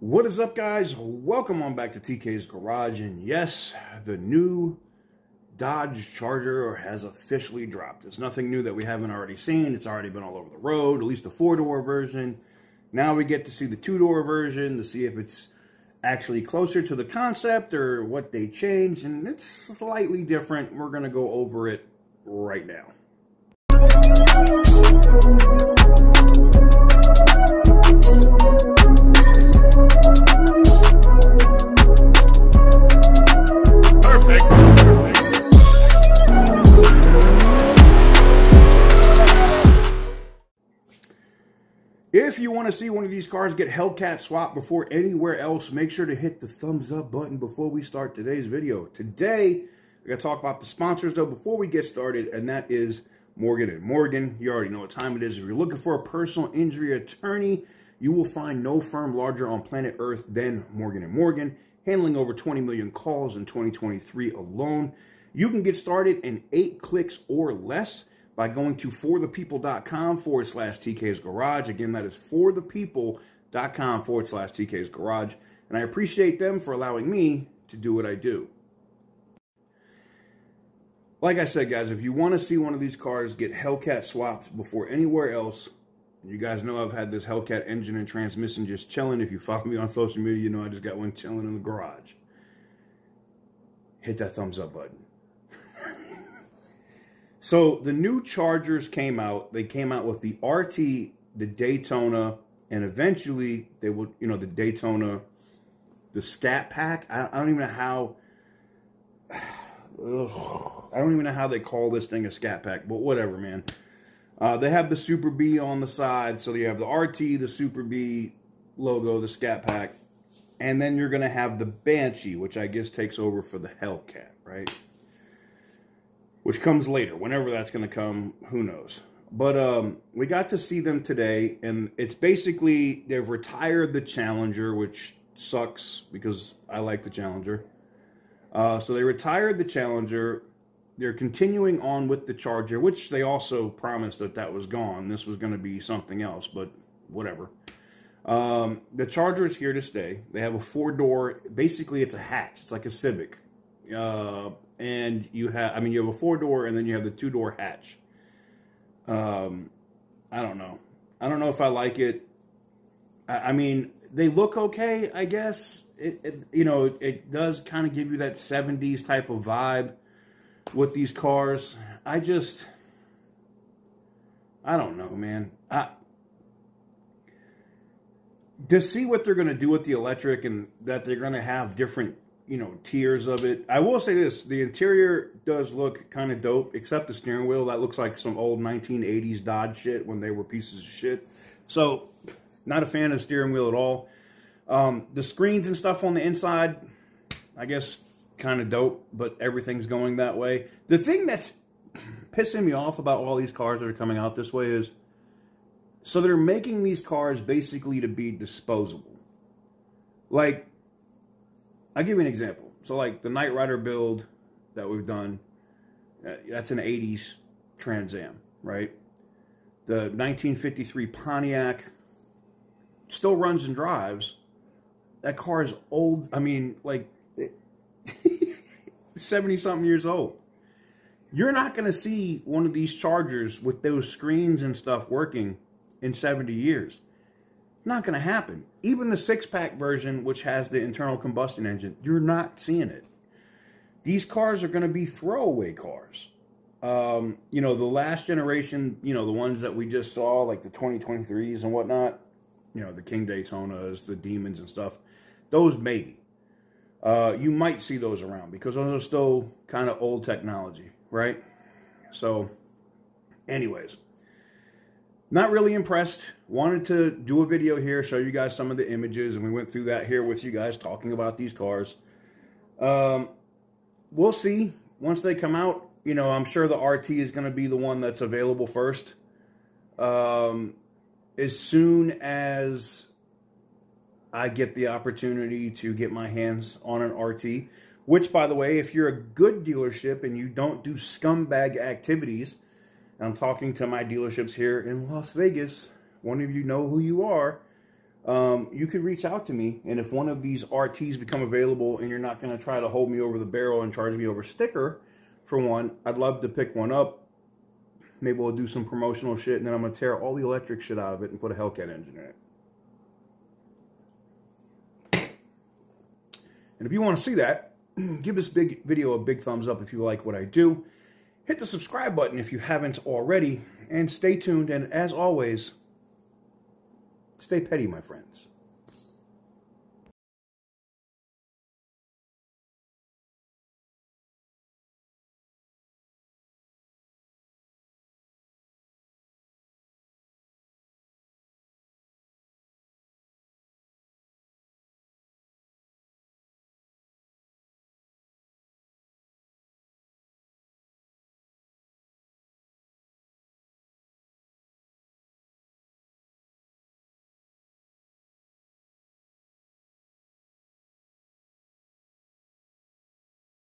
What is up, guys? Welcome on back to TK's Garage. And yes, the new Dodge Charger has officially dropped. It's nothing new that we haven't already seen. It's already been all over the road, at least the four-door version. Now we get to see the two-door version to see if it's actually closer to the concept or what they changed. And it's slightly different. We're going to go over it right now. If you want to see one of these cars get Hellcat swapped before anywhere else, make sure to hit the thumbs up button before we start today's video. Today, we're going to talk about the sponsors, though, before we get started, and that is Morgan & Morgan. You already know what time it is. If you're looking for a personal injury attorney, you will find no firm larger on planet Earth than Morgan & Morgan, handling over 20 million calls in 2023 alone. You can get started in 8 clicks or less by going to forthepeople.com/TK's Garage. Again, that is forthepeople.com/TK's Garage. And I appreciate them for allowing me to do what I do. Like I said, guys, if you want to see one of these cars get Hellcat swapped before anywhere else, and you guys know I've had this Hellcat engine and transmission just chilling. If you follow me on social media, you know I just got one chilling in the garage. Hit that thumbs up button. So the new Chargers came out. They came out with the RT, the Daytona, and eventually they would, the Daytona, the Scat Pack. I don't even know how. I don't even know how they call this thing a Scat Pack, but whatever, man. They have the Super B on the side, so you have the RT, the Super B logo, the Scat Pack, and then you're gonna have the Banshee, which I guess takes over for the Hellcat, right? Which comes later. Whenever that's going to come, who knows. But we got to see them today, and it's basically, they've retired the Challenger, which sucks because I like the Challenger. So they retired the Challenger. They're continuing on with the Charger, which they also promised that was gone. This was going to be something else, but whatever. The Charger is here to stay. They have a 4-door. Basically, it's a hatch. It's like a Civic. And you have a 4-door, and then you have the 2-door hatch. I don't know. I don't know if I like it. I mean, they look okay, I guess. It does kind of give you that 70s type of vibe with these cars. I don't know, man. To see what they're going to do with the electric, and that they're going to have different tiers of it. I will say this, the interior does look kind of dope, except the steering wheel. That looks like some old 1980s Dodge shit when they were pieces of shit. So, not a fan of the steering wheel at all. The screens and stuff on the inside, I guess, kind of dope, but everything's going that way. The thing that's pissing me off about all these cars that are coming out this way is, so they're making these cars basically to be disposable. Like, I'll give you an example. So, like, the Knight Rider build that we've done, that's an 80s Trans Am, right? The 1953 Pontiac still runs and drives. That car is old. I mean, like, 70-something years old. You're not going to see one of these Chargers with those screens and stuff working in 70 years. Not going to happen. Even the 6-pack version, which has the internal combustion engine, you're not seeing it. These cars are going to be throwaway cars. The last generation, the ones that we just saw, like the 2023s and whatnot, the King Daytonas, the Demons and stuff, those maybe. You might see those around because those are still kind of old technology, right? So, anyways. Not really impressed. Wanted to do a video here, show you guys some of the images, and we went through that here with you guys talking about these cars. We'll see once they come out. I'm sure the RT is going to be the one that's available first. As soon as I get the opportunity to get my hands on an RT, which, by the way, if you're a good dealership and you don't do scumbag activities, and I'm talking to my dealerships here in Las Vegas, one of you know who you are. you could reach out to me, and if one of these RTs become available and you're not going to try to hold me over the barrel and charge me over sticker for one, I'd love to pick one up. Maybe we'll do some promotional shit, and then I'm going to tear all the electric shit out of it and put a Hellcat engine in it. And if you want to see that, give this big video a big thumbs up if you like what I do. Hit the subscribe button if you haven't already, and stay tuned, and as always, stay petty, my friends.